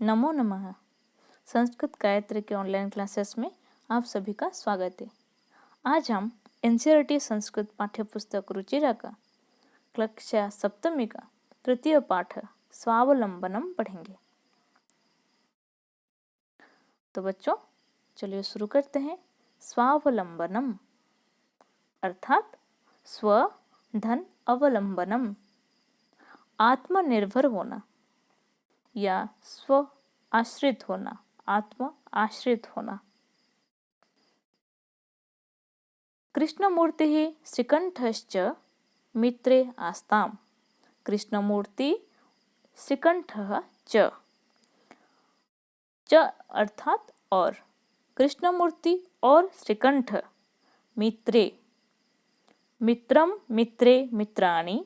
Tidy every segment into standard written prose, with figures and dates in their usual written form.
नमो नमः। संस्कृत गायत्री के online classes में आप सभी का स्वागत है। आज हम एनसीईआरटी संस्कृत पाठ्यपुस्तक रुचिरा का कक्षा सप्तमी का तृतीय पाठ स्वावलंबनम पढ़ेंगे। तो बच्चों चलिए शुरू करते हैं। स्वावलंबनम अर्थात स्व धन अवलंबनम, आत्मनिर्भर होना या स्व आश्रित होना, आत्म आश्रित होना। कृष्णमूर्ति श्रीकंठश्च मित्रे आस्ताम। कृष्णमूर्ति श्रीकंठः च अर्थात और, कृष्णमूर्ति और श्रीकंठ मित्रे, मित्रम मित्रे मित्राणि,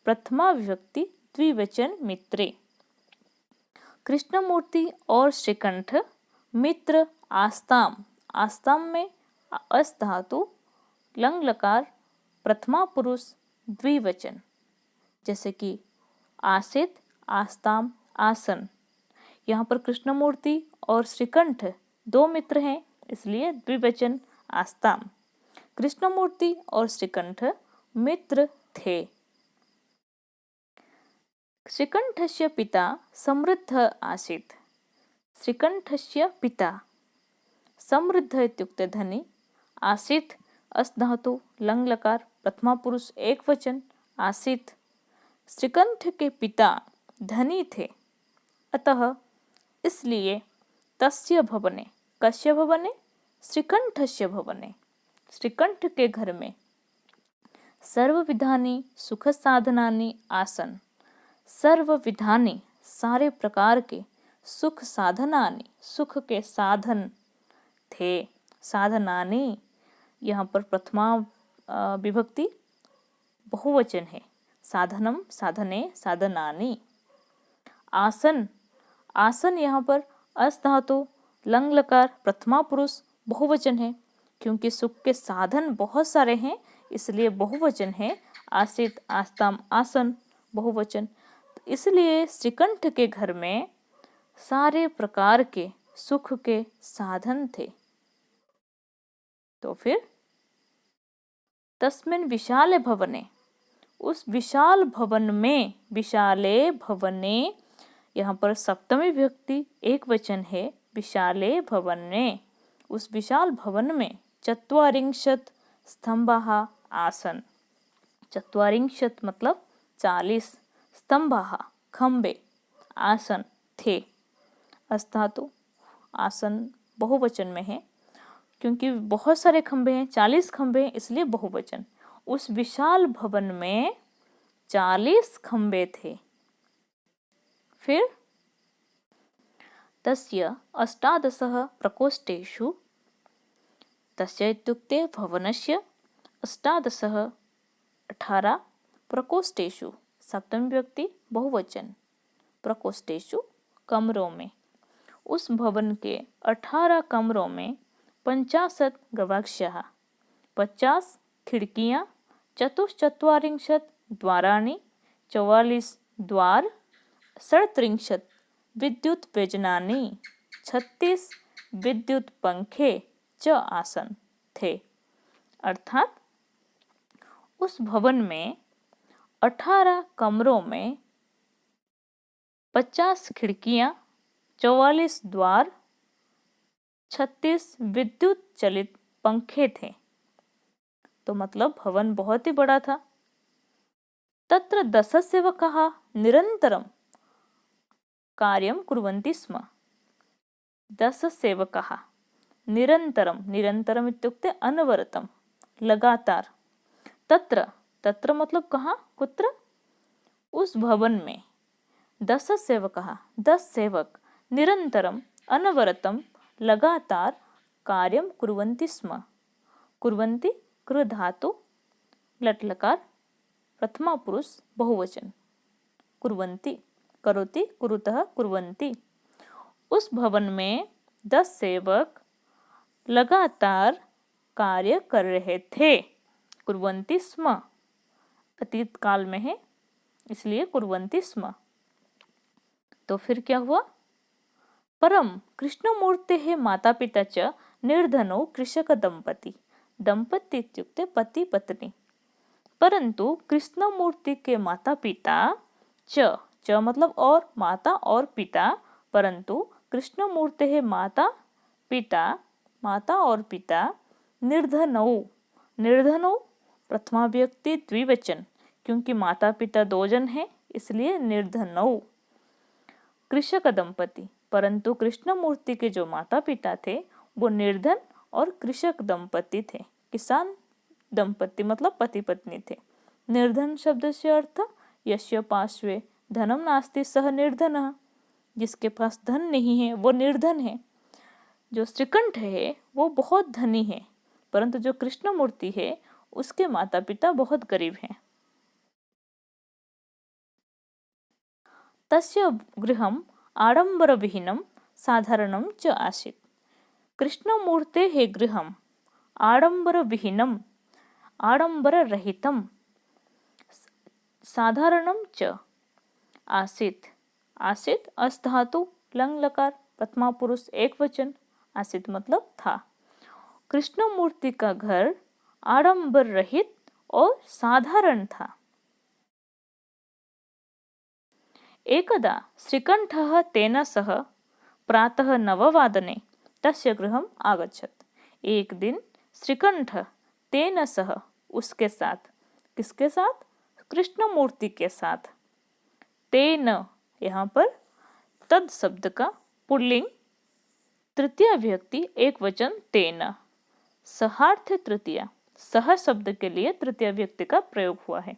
प्रथमा विभक्ति द्विवचन मित्रे। कृष्णमूर्ति और श्रीकंठ मित्र आस्ताम, आस्ताम में अस धातु लंग लकार प्रथमा पुरुष द्विवचन, जैसे कि आसित, आस्ताम, आसन। यहाँ पर कृष्णमूर्ति और श्रीकंठ दो मित्र हैं, इसलिए द्विवचन आस्ताम। कृष्णमूर्ति और श्रीकंठ मित्र थे। श्रीकंठस्य पिता समृद्ध आसीत्। श्रीकंठस्य पिता समृद्ध इत्युक्ते धनी, आसीत् अस् धातु लंग लकार प्रथमा पुरुष एक वचन आसीत्। श्रीकंठ के पिता धनी थे, अतः इसलिए तस्य भवने, कस्य भवने, श्रीकंठस्य भवने, श्रीकंठ के घर में सर्वविधानि सुख साधनानि आसन। सर्वविधानि सारे प्रकार के, सुख साधनानि सुख के साधन थे। साधनानि यहाँ पर प्रथमा विभक्ति बहुवचन है। साधनम, साधने, साधनानि। आसन, आसन यहाँ पर अस धातु लंग लकार प्रथमा पुरुष बहुवचन है, क्योंकि सुख के साधन बहुत सारे हैं इसलिए बहुवचन है। आसित, आस्ताम, आसन बहुवचन, इसलिए श्रीकंठ के घर में सारे प्रकार के सुख के साधन थे। तो फिर तस्मिन् विशाले भवने, उस विशाल भवन में, विशाले भवने यहाँ पर सप्तमी विभक्ति एक वचन है। विशाले भवने, उस विशाल भवन में चत्वारिंशत् स्तंभाः आसन। चत्वारिंशत् मतलब 40, स्तंभाः खंबे, आसन थे। अस् धातु आसन बहुवचन में है, क्योंकि बहुत सारे खंबे हैं, 40 खंबे हैं, इसलिए बहुवचन। उस विशाल भवन में 40 खंबे थे। फिर तस्य 18 प्रकोष्ठेषु, तस्य इत्युक्ते भवनस्य 18 18 प्रकोष्ठेषु, सप्तमी विभक्ति बहुवचन, प्रकोष्ठेषु कमरों में, उस भवन के 18 कमरों में 50 गवाक्षाः 50 खिड़कियां, चतुश्चत्वारिंशत् द्वाराणि 44 द्वार, 37 विद्युत व्यजनानि 36 विद्युत पंखे च आसन थे। अर्थात उस भवन में 18 कमरों में 50 खिड़कियां, 44 द्वार, 36 विद्युत चलित पंखे थे। तो मतलब भवन बहुत ही बड़ा था। तत्र 10 सेवकाः निरन्तरं कार्यं कुर्वन्ति स्म। 10 सेवकाः निरन्तरं, निरन्तरम इत्युक्ते अनवरतम, लगातार। तत्र, तत्र मतलब कहाँ, कुत्र, उस भवन में 10 सेवकाः 10 सेवक निरन्तरम अनवरतम लगातार कार्यं कुर्वन्ति स्म। कुर्वन्ति कृ धातु लट् लकार प्रथमा पुरुष बहुवचन, कुर्वन्ति करोति, कुरुतः, कुर्वन्ति। उस भवन में 10 सेवक लगातार कार्य कर रहे थे। कुर्वन्ति स्म अतीत काल में है, इसलिए कुर्वन्ति स्म। तो फिर क्या हुआ, परम कृष्णमूर्तेः मातापिता च निर्धनौ कृषकदंपती। दंपति इत्युक्ते पति पत्नी। परंतु कृष्णमूर्ति के माता पिता च मतलब और, माता और पिता, परंतु कृष्णमूर्तेः माता और पिता निर्धनौ। निर्धनौ प्रथमा व्यक्ति द्विवचन, क्योंकि माता पिता दो जन हैं, इसलिए निर्धनौ। कृषक दंपति, परंतु कृष्णमूर्ति के जो माता पिता थे वो निर्धन और कृषक दंपति थे। किसान दंपति मतलब पति पत्नी थे। निर्धन शब्द से अर्थ यस्य पार्श्वे धनम नास्ति सह निर्धनः, जिसके पास धन नहीं है वो निर्धन है। जो श्रीकंठ है वो बहुत धनी है, परंतु जो कृष्णमूर्ति है उसके माता पिता बहुत गरीब हैं। तस्य गृहम् आडम्बरविहीनं साधारणं च आसीत्। कृष्णमूर्तेः गृहम् आडम्बरविहीनम् आडम्बररहितं साधारणं च आसीत्। आसीत् अस् धातु लंग लकार प्रथमा पुरुष एक वचन, आसीत् मतलब था। कृष्णमूर्ति का घर आडंबर रहित और साधारण था। एकदा श्रीकंठः तेन सह प्रातः 9 तस्य गृहम् आगच्छत्। एक दिन श्रीकंठ तेन सह उसके साथ, किसके साथ? कृष्णमूर्ति के साथ। तेन यहाँ पर तद शब्द का पुल्लिंग तृतीय व्यक्ति एक वचन तेन, सहार्थ तृतीया, सह शब्द के लिए तृतीय व्यक्ति का प्रयोग हुआ है।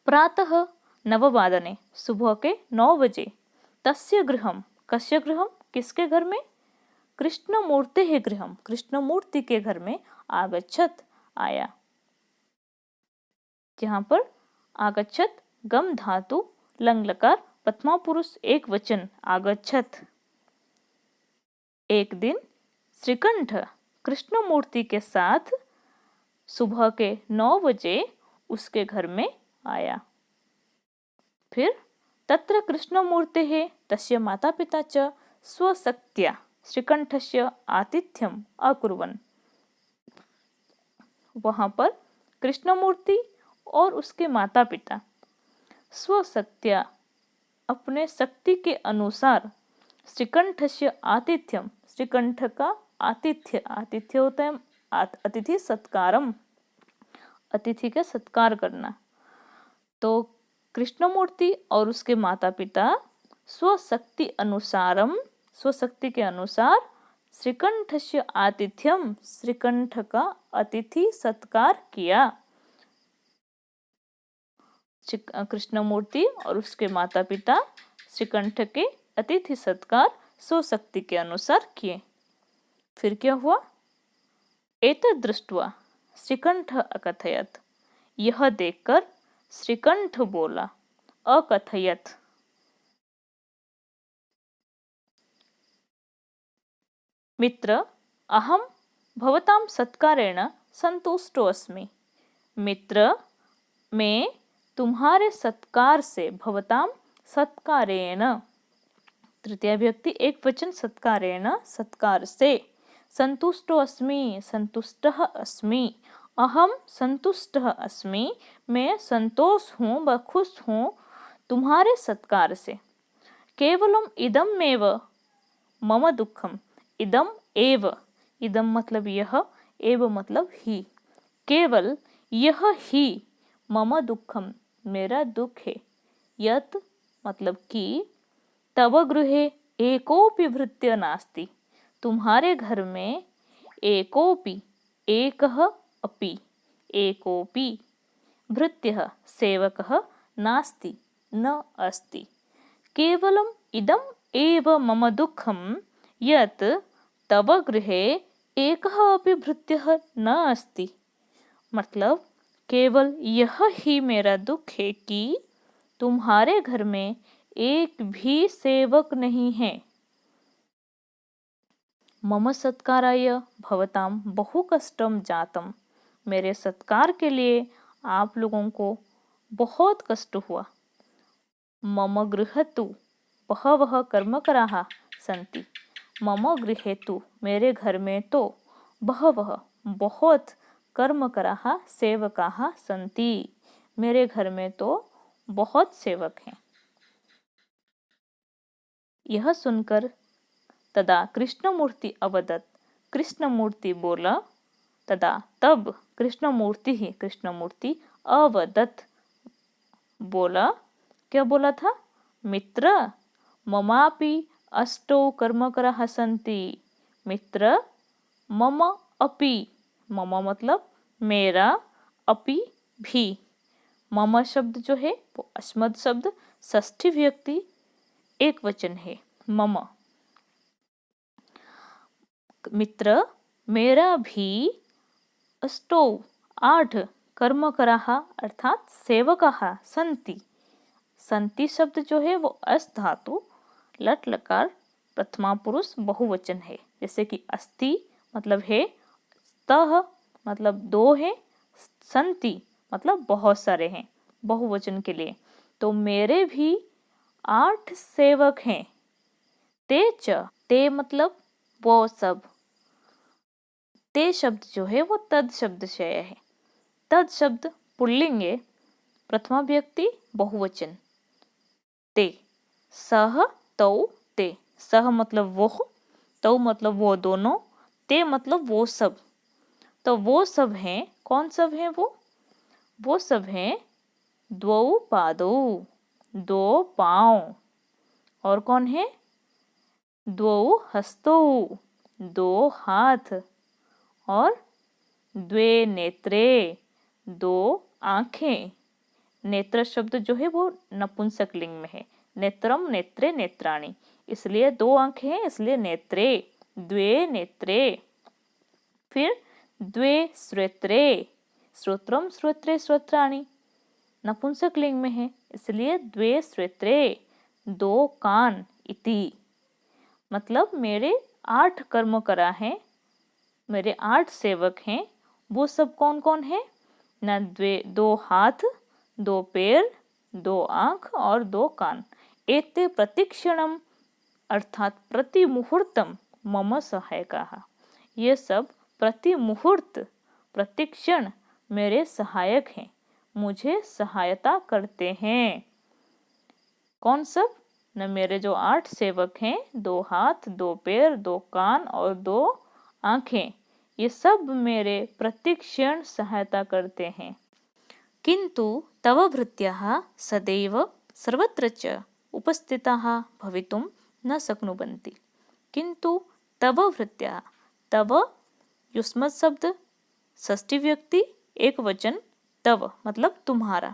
प्रातः 9 सुबह के 9 बजे, तस्य गृहम, कस्य गृहम, किसके घर में? कृष्णमूर्तेः गृहम, कृष्णमूर्ति के घर में आगच्छत आया। यहाँ पर आगच्छत गम धातु लंग लकार प्रथमा पुरुष एक वचन आगच्छत। एक दिन श्रीकंठ कृष्णमूर्ति के साथ सुबह के 9 बजे उसके घर में आया। फिर तत्र कृष्णमूर्तेः तस्य माता पिता च स्वशक्त्या श्रीकंठस्य आतिथ्यम अकुर्वन्। वहां पर कृष्णमूर्ति और उसके माता पिता स्वशक्त्या अपने शक्ति के अनुसार श्रीकंठस्य आतिथ्यम, श्रीकंठ का आतिथ्य, आतिथ्य होता है अतिथि सत्कारम, अतिथि का सत्कार करना। तो कृष्णमूर्ति और उसके माता पिता स्वशक्ति अनुसारम, स्वशक्ति के अनुसार श्रीकंठस्य आतिथ्यम, श्रीकंठ का अतिथि सत्कार किया। कृष्णमूर्ति और उसके माता पिता श्रीकंठ के अतिथि सत्कार स्वशक्ति के अनुसार किए। फिर क्या हुआ? एतद् दृष्ट्वा श्रीकंठ अकथयत, यह देखकर श्रीकंठ बोला, अकथयत मित्र अहम भवतां सत्कारेण संतुष्टो अस्मि। मित्र, मैं तुम्हारे सत्कार से, भवतां सत्कारेण, तृतीय व्यक्ति एक वचन सत्कारेण, सत्कार से, संतुष्टो अस्मि, संतुष्टः अस्मि, अहम संतुष्टः अस्मि, मैं संतोष हूँ व खुश हूँ तुम्हारे सत्कार से। केवलम इदम एव मम दुखम, इदम एव, इदम मतलब यह, एव मतलब ही, केवल यह ही, मम दुखम मेरा दुख है, यत मतलब कि, तव गृहे एकोपि भृत्य नास्ति, तुम्हारे घर में एकोपि, एकः अपि, एकोपि भृत्यः सेवकः नास्ति न अस्ति। केवलम इदम एव मम दुखम यत् तव गृहे एकः अपि भृत्यः न अस्ति, मतलब केवल यह ही मेरा दुख है कि तुम्हारे घर में एक भी सेवक नहीं है। मम सत्काराय भवतां बहु कष्टम जातम, मेरे सत्कार के लिए आप लोगों को बहुत कष्ट हुआ। मम गृहतु बहवः कर्मकराः सन्ति। मम गृहे तु, मेरे घर में तो, बहवः बहुत कर्मकराः सेवकाः सन्ति। मेरे घर में तो बहुत सेवक हैं। यह सुनकर तदा कृष्णमूर्ति अवदत्, कृष्णमूर्ति बोला, तदा तब कृष्णमूर्ति अवदत् बोला, क्या बोला था? मित्र ममापि अष्टौ कर्मकराः सन्ति। मित्र मम अपि, मम मतलब मेरा, अपि भी। मम शब्द जो है वो अस्मद शब्द षष्ठी व्यक्ति एक वचन है, मम। मित्र मेरा भी अष्टौ 8 कर्मकराः अर्थात सेवकाः सन्ति। सन्ति शब्द जो है वो अस धातु लट लकार प्रथमा पुरुष बहुवचन है। जैसे कि अस्ति मतलब है, स्तः मतलब 2 है, सन्ति मतलब बहुत सारे हैं बहुवचन के लिए। तो मेरे भी 8 सेवक हैं। ते च, ते मतलब वो सब। ते शब्द जो है वो तद शब्द से है। तद शब्द पुल्लिंग है, प्रथमा व्यक्ति बहुवचन। ते, सह तौ ते। सह मतलब वो, तौ मतलब वो दोनों, ते मतलब वो सब। तो वो सब हैं, कौन सब हैं वो? वो सब हैं द्वौ पादौ, 2 पाँव। और कौन है? द्वौ हस्तौ, 2 हाथ। और द्वे नेत्रे, 2 आंखें। नेत्र शब्द जो है वो नपुंसक लिंग में है। नेत्रम नेत्रे नेत्राणि, इसलिए 2 आंखें हैं, इसलिए नेत्रे, द्वे नेत्रे। फिर द्वे श्रोत्रे, श्रोत्रम श्रोत्रे श्रोत्राणि नपुंसक लिंग में है, इसलिए द्वे श्रोत्रे, 2 कान इति। मतलब मेरे 8 कर्म करा हैं, मेरे 8 सेवक हैं। वो सब कौन कौन है? न 2 हाथ, 2 पैर, 2 आंख और 2 कान। एते प्रतिक्षणम अर्थात प्रति मुहूर्तम मम सहायकाः। ये सब प्रति मुहूर्त प्रतिक्षण मेरे सहायक हैं, मुझे सहायता करते हैं। कौन सब? न मेरे जो 8 सेवक हैं, 2 हाथ, 2 पैर, 2 कान और 2 आंखें, ये सब मेरे प्रतिक्षण सहायता करते हैं। किंतु तव भृत्याः सदैव सर्वत्र च उपस्थिताः भवितुं न शक्नुवन्ति। किंतु तव भृत्याः, तव युष्मत् शब्द षष्ठी व्यक्ति एक वचन, तव मतलब तुम्हारा।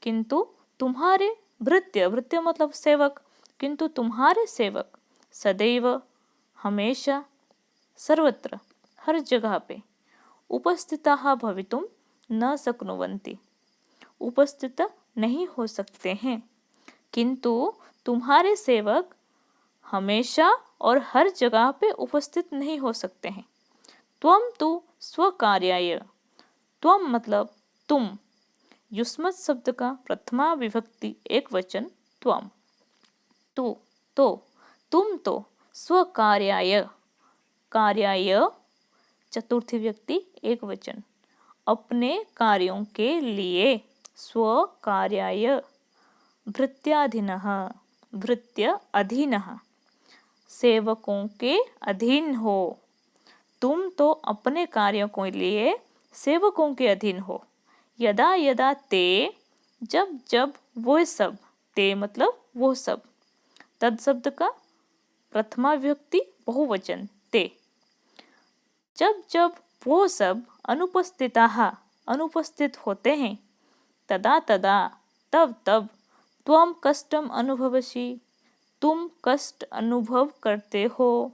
किंतु तुम्हारे भृत्य, भृत्य मतलब सेवक, किंतु तुम्हारे सेवक सदैव हमेशा सर्वत्र हर जगह पे उपस्थिताः भवितुं न शक्नुवन्ति, उपस्थित नहीं हो सकते हैं। किंतु तुम्हारे सेवक हमेशा और हर जगह पे उपस्थित नहीं हो सकते हैं। त्वम तु स्वकार्याय, त्वम मतलब तुम, युष्मत् शब्द का प्रथमा विभक्ति एक वचन त्वम, तू, तो, तुम तो स्वकार्याय, कार्याय चतुर्थी व्यक्ति एक वचन, अपने कार्यों के लिए, स्वकार्याय, भृत्याधीनः, भृत्य अधीनः, सेवकों के अधीन हो। तुम तो अपने कार्यों के लिए सेवकों के अधीन हो। यदा यदा ते, जब जब वो सब, ते मतलब वो सब, तद शब्द का प्रथमा व्यक्ति बहुवचन ते। जब जब वो सब अनुपस्थिताः, अनुपस्थित होते हैं, तदा तदा तब तब, त्वम कष्टम अनुभवसि, तुम कष्ट अनुभव करते हो।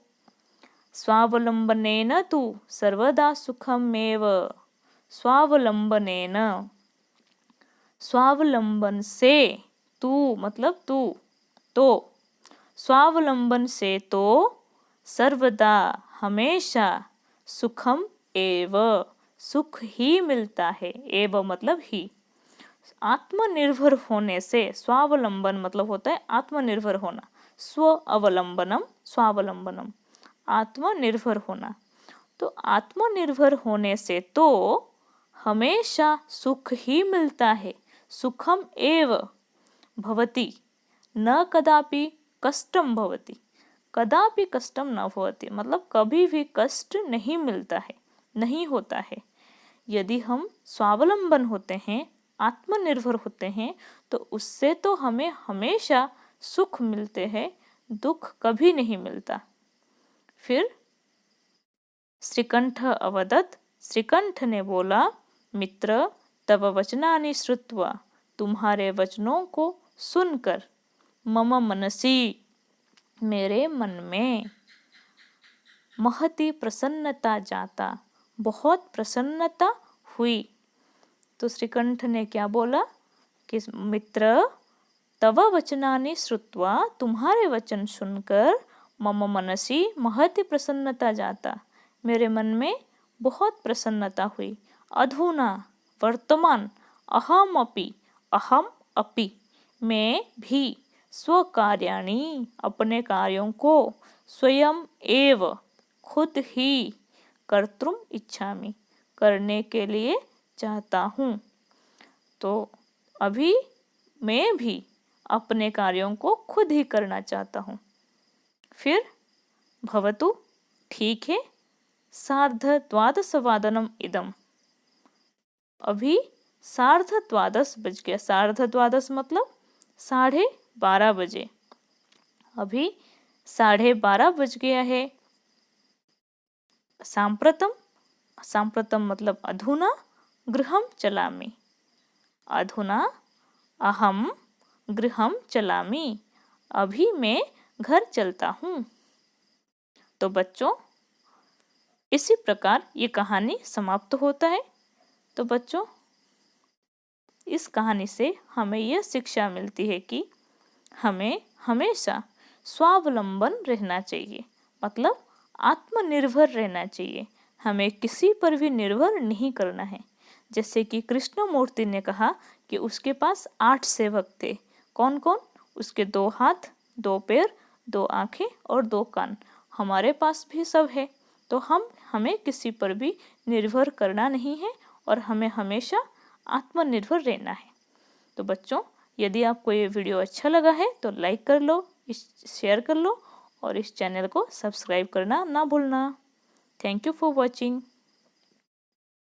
स्वावलंबनेन तु सर्वदा सुखमेव, स्वावलंबनेन, स्वावलंबन से, तू मतलब तू, तो, स्वावलंबन से तो, सर्वदा हमेशा, सुखम एव सुख ही मिलता है, एव मतलब ही। आत्मनिर्भर होने से, स्वावलंबन मतलब होता है आत्मनिर्भर होना, स्व अवलंबनम स्वावलंबनम, आत्मनिर्भर होना। तो आत्मनिर्भर होने से तो हमेशा सुख ही मिलता है। सुखम एव भवति न कदापि कष्टम भवति, कदापि कष्टम न भवति, मतलब कभी भी कष्ट नहीं मिलता है, नहीं होता है। यदि हम स्वावलंबन होते हैं, आत्मनिर्भर होते हैं, तो उससे तो हमें हमेशा सुख मिलते हैं, दुख कभी नहीं मिलता। फिर श्रीकंठ अवदत्, श्रीकंठ ने बोला, मित्र तव वचनानि श्रुत्वा, तुम्हारे वचनों को सुनकर, मम मनसी, मेरे मन में, महती प्रसन्नता जाता, बहुत प्रसन्नता हुई। तो श्रीकंठ ने क्या बोला कि मित्र तव वचनानि श्रुत्वा, तुम्हारे वचन सुनकर, मम मनसी महती प्रसन्नता जाता, मेरे मन में बहुत प्रसन्नता हुई। अधुना वर्तमान, अहम अपि, मैं भी, स्वकार्याणि, अपने कार्यों को, स्वयं एव, खुद ही, कर्तुम इच्छामि, करने के लिए चाहता हूँ। तो अभी मैं भी अपने कार्यों को खुद ही करना चाहता हूँ। फिर भवतु, ठीक है, सार्धद्वादशवादनम इदम, अभी 12:30 बज गया। 12:30 मतलब 12:30 बजे। अभी 12:30 बज गया है। सांप्रतम, सांप्रतम मतलब अधुना, गृहं चलामि, अधुना अहम गृहं चलामि, अभी मैं घर चलता हूँ। तो बच्चों, इसी प्रकार ये कहानी समाप्त होता है। तो बच्चों, इस कहानी से हमें यह शिक्षा मिलती है कि हमें हमेशा स्वावलंबन रहना चाहिए, मतलब आत्मनिर्भर रहना चाहिए। हमें किसी पर भी निर्भर नहीं करना है। जैसे कि कृष्णमूर्ति ने कहा कि उसके पास 8 सेवक थे। कौन कौन? उसके 2 हाथ, 2 पैर, 2 आंखें और 2 कान। हमारे पास भी सब है। तो हमें किसी पर भी निर्भर करना नहीं है और हमें हमेशा आत्मनिर्भर रहना है। तो बच्चों, यदि आपको ये वीडियो अच्छा लगा है तो लाइक कर लो, शेयर कर लो और इस चैनल को सब्सक्राइब करना ना भूलना। Thank you for watching.